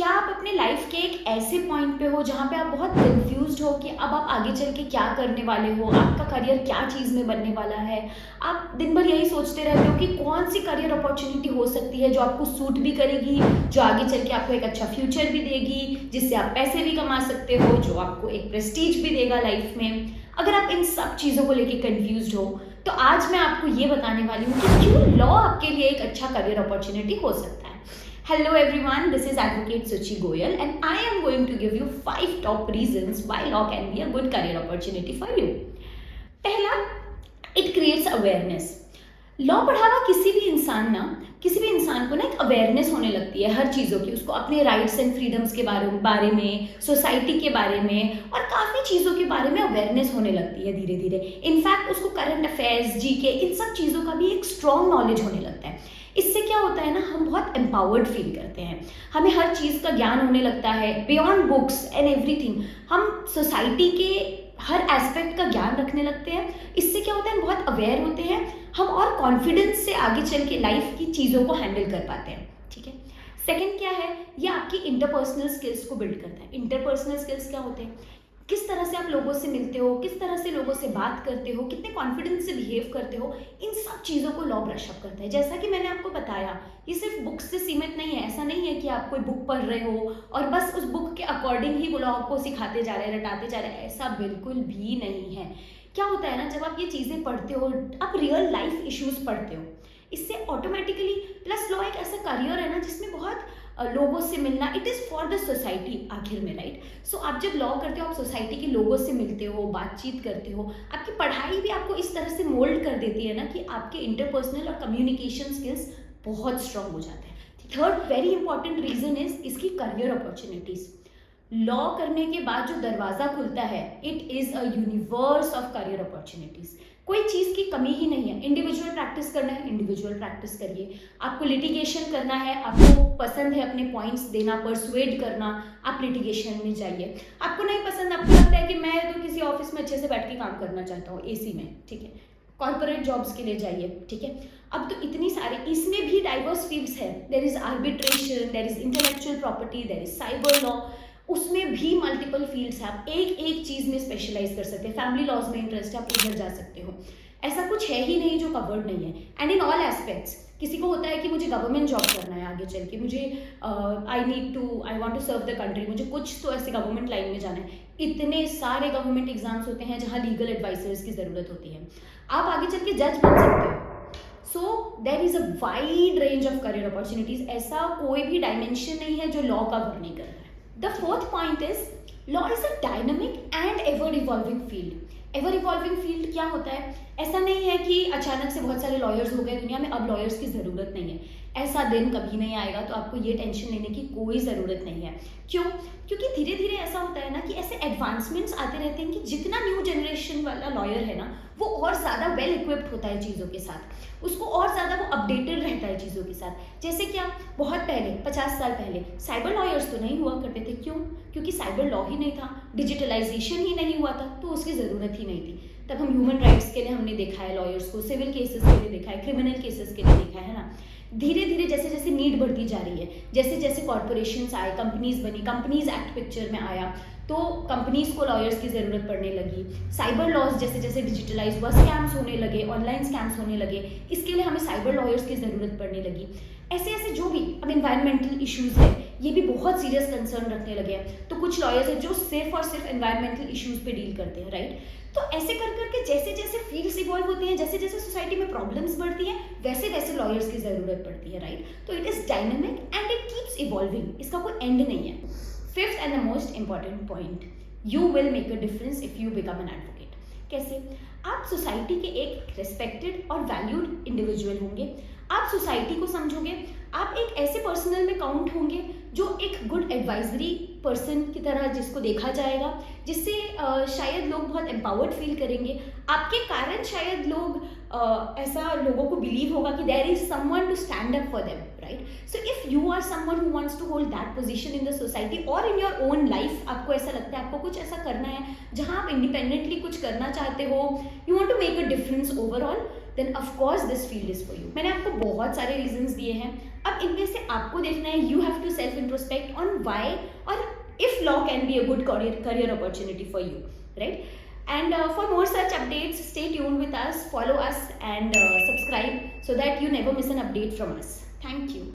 क्या आप अपने लाइफ के एक ऐसे पॉइंट पे हो जहाँ पे आप बहुत कंफ्यूज्ड हो कि अब आप आगे चल के क्या करने वाले हो, आपका करियर क्या चीज़ में बनने वाला है। आप दिन भर यही सोचते रहते हो कि कौन सी करियर अपॉर्चुनिटी हो सकती है जो आपको सूट भी करेगी, जो आगे चल के आपको एक अच्छा फ्यूचर भी देगी, जिससे आप पैसे भी कमा सकते हो, जो आपको एक प्रेस्टीज भी देगा लाइफ में। अगर आप इन सब चीज़ों को लेके कंफ्यूज्ड हो तो आज मैं आपको ये बताने वाली हूँ कि क्यों लॉ आपके लिए एक अच्छा करियर अपॉर्चुनिटी हो सकता है। Hello everyone, this is Advocate Suchi Goyal and I am going to give you 5 top reasons why law can be a good career opportunity for you. पहला, it creates awareness. लॉ पढ़ा हुआ किसी भी इंसान को ना एक अवेयरनेस होने लगती है हर चीज़ों की, उसको अपने राइट्स एंड फ्रीडम्स के बारे में, सोसाइटी के बारे में और काफ़ी चीज़ों के बारे में अवेयरनेस होने लगती है धीरे धीरे। इनफैक्ट उसको करंट अफेयर्स, जीके, इन सब चीज़ों का भी एक स्ट्रॉन्ग नॉलेज होने लगता है। इससे क्या होता है ना, हम बहुत एम्पावर्ड फील करते हैं, हमें हर चीज़ का ज्ञान होने लगता है, बियॉन्ड बुक्स एंड एवरीथिंग। हम सोसाइटी के हर एस्पेक्ट का ज्ञान रखने लगते हैं। इससे क्या होता है, हम बहुत अवेयर होते हैं, हम और कॉन्फिडेंस से आगे चल के लाइफ की चीज़ों को हैंडल कर पाते हैं। ठीक है। सेकंड क्या है, ये आपकी इंटरपर्सनल स्किल्स को बिल्ड करता है। इंटरपर्सनल स्किल्स क्या होते हैं, किस तरह से आप लोगों से मिलते हो, किस तरह से लोगों से बात करते हो, कितने कॉन्फिडेंस से बिहेव करते हो, इन सब चीज़ों को लॉ ब्रश अप करता है। जैसा कि मैंने आपको बताया, ये सिर्फ बुक्स से सीमित नहीं है। ऐसा नहीं है कि आप कोई बुक पढ़ रहे हो और बस उस बुक के अकॉर्डिंग ही वो लॉ आपको सिखाते जा रहे हैं, रटाते जा रहे हैं, ऐसा बिल्कुल भी नहीं है। क्या होता है ना, जब आप ये चीज़ें पढ़ते हो, आप रियल लाइफ इश्यूज पढ़ते हो, इससे ऑटोमेटिकली प्लस लॉ एक ऐसा करियर है ना जिसमें बहुत लोगों से मिलना, it is for the society आखिर में, राइट। सो आप जब लॉ करते हो, आप सोसाइटी के लोगों से मिलते हो, बातचीत करते हो, आपकी पढ़ाई भी आपको इस तरह से मोल्ड कर देती है ना कि आपके इंटरपर्सनल और कम्युनिकेशन स्किल्स बहुत स्ट्रांग हो जाते हैं। Third very important reason is इसकी करियर अपॉर्चुनिटीज़। लॉ करने के बाद जो दरवाज़ा खुलता है, it is a universe of career opportunities. कोई चीज़ की कमी ही नहीं है। इंडिविजुअल प्रैक्टिस करना है, इंडिविजुअल प्रैक्टिस करिए। आपको लिटिगेशन करना है, आपको पसंद है अपने पॉइंट्स देना, परसुएड करना, आप लिटिगेशन में जाइए। आपको नहीं पसंद, आपको लगता है कि मैं तो किसी ऑफिस में अच्छे से बैठ के काम करना चाहता हूँ, एसी में, ठीक है, कॉर्पोरेट जॉब्स के लिए जाइए। ठीक है। अब तो इतनी सारे, इसमें भी डाइवर्स फील्ड्स है। There is arbitration, there is intellectual property, there is cyber law, उसमें भी मल्टीपल फील्ड्स हैं। आप एक एक चीज़ में स्पेशलाइज कर सकते हैं। फैमिली लॉज में इंटरेस्ट है, आप उधर जा सकते हो। ऐसा कुछ है ही नहीं जो कवर्ड नहीं है। एंड इन ऑल एस्पेक्ट्स, किसी को होता है कि मुझे गवर्नमेंट जॉब करना है आगे चल के, मुझे I want to serve the country, मुझे कुछ तो ऐसे गवर्नमेंट लाइन में जाना है। इतने सारे गवर्नमेंट एग्जाम्स होते हैं जहाँ लीगल एडवाइजर्स की ज़रूरत होती है। आप आगे चल के जज बन सकते हो। So there is a wide range of career opportunities. ऐसा कोई भी डायमेंशन नहीं है जो लॉ कवर नहीं कर रहा है। The fourth point is law is a dynamic and ever evolving field. Ever evolving field क्या होता है, ऐसा नहीं है कि अचानक से बहुत सारे लॉयर्स हो गए दुनिया में, अब लॉयर्स की ज़रूरत नहीं है। ऐसा दिन कभी नहीं आएगा, तो आपको ये टेंशन लेने की कोई ज़रूरत नहीं है। क्यों? क्योंकि धीरे धीरे ऐसा होता है ना कि ऐसे एडवांसमेंट्स आते रहते हैं कि जितना न्यू जनरेशन वाला लॉयर है ना, वो और ज़्यादा वेल इक्विप्ड होता है चीज़ों के साथ, उसको और ज़्यादा वो अपडेटेड रहता है चीज़ों के साथ। जैसे क्या, बहुत पहले 50 साल पहले साइबर लॉयर्स तो नहीं हुआ करते थे। क्यों? क्योंकि साइबर लॉ ही नहीं था, डिजिटलाइजेशन ही नहीं हुआ था, तो उसकी ज़रूरत ही नहीं थी। तब हम ह्यूमन राइट्स के लिए हमने देखा है लॉयर्स को, सिविल केसेस के लिए देखा है, क्रिमिनल केसेस के लिए देखा है ना। धीरे धीरे जैसे जैसे नीड बढ़ती जा रही है, जैसे जैसे कॉर्पोरेशंस आए, कंपनीज बनी, कंपनीज एक्ट पिक्चर में आया, तो कंपनीज को लॉयर्स की ज़रूरत पड़ने लगी। साइबर लॉज जैसे जैसे डिजिटलाइज हुआ, स्कैम्स होने लगे, ऑनलाइन स्कैम्स होने लगे, इसके लिए हमें साइबर लॉयर्स की ज़रूरत पड़ने लगी। ऐसे ऐसे जो भी, अब इन्वायरमेंटल इश्यूज़ है, ये भी बहुत सीरियस कंसर्न रखने लगे हैं, तो कुछ लॉयर्स हैं जो सिर्फ और सिर्फ इन्वायरमेंटल इश्यूज़ पे डील करते हैं, राइट। तो ऐसे कर करके जैसे जैसे फील्ड्स इवॉल्व होती हैं, जैसे जैसे सोसाइटी में प्रॉब्लम्स बढ़ती हैं, वैसे वैसे लॉयर्स की ज़रूरत पड़ती है, राइट। तो it is dynamic and it keeps evolving, इसका कोई एंड नहीं है। Fifth and the most important point, you will make a difference if you become an advocate. कैसे? आप सोसाइटी के एक रिस्पेक्टेड और वैल्यूड इंडिविजुअल होंगे, आप सोसाइटी को समझोगे, आप एक ऐसे पर्सनल में काउंट होंगे जो एक गुड एडवाइजरी पर्सन की तरह जिसको देखा जाएगा, जिससे शायद लोग बहुत एम्पावर्ड फील करेंगे। आपके कारण शायद लोग ऐसा लोगों को बिलीव होगा कि there is someone to stand up for them, right. So if you are someone who wants to hold that position in the society और इन योर ओन लाइफ, आपको ऐसा लगता है आपको कुछ ऐसा करना है जहां आप इंडिपेंडेंटली कुछ करना चाहते हो, you want to make a difference overall, then of course this field is for you. मैंने आपको बहुत सारे रीजंस दिए हैं, अब इनमें से आपको देखना है, you have to self introspect on why or if law can be a good career opportunity for you, right? And for more such updates, stay tuned with us, follow us, and subscribe so that you never miss an update from us. Thank you.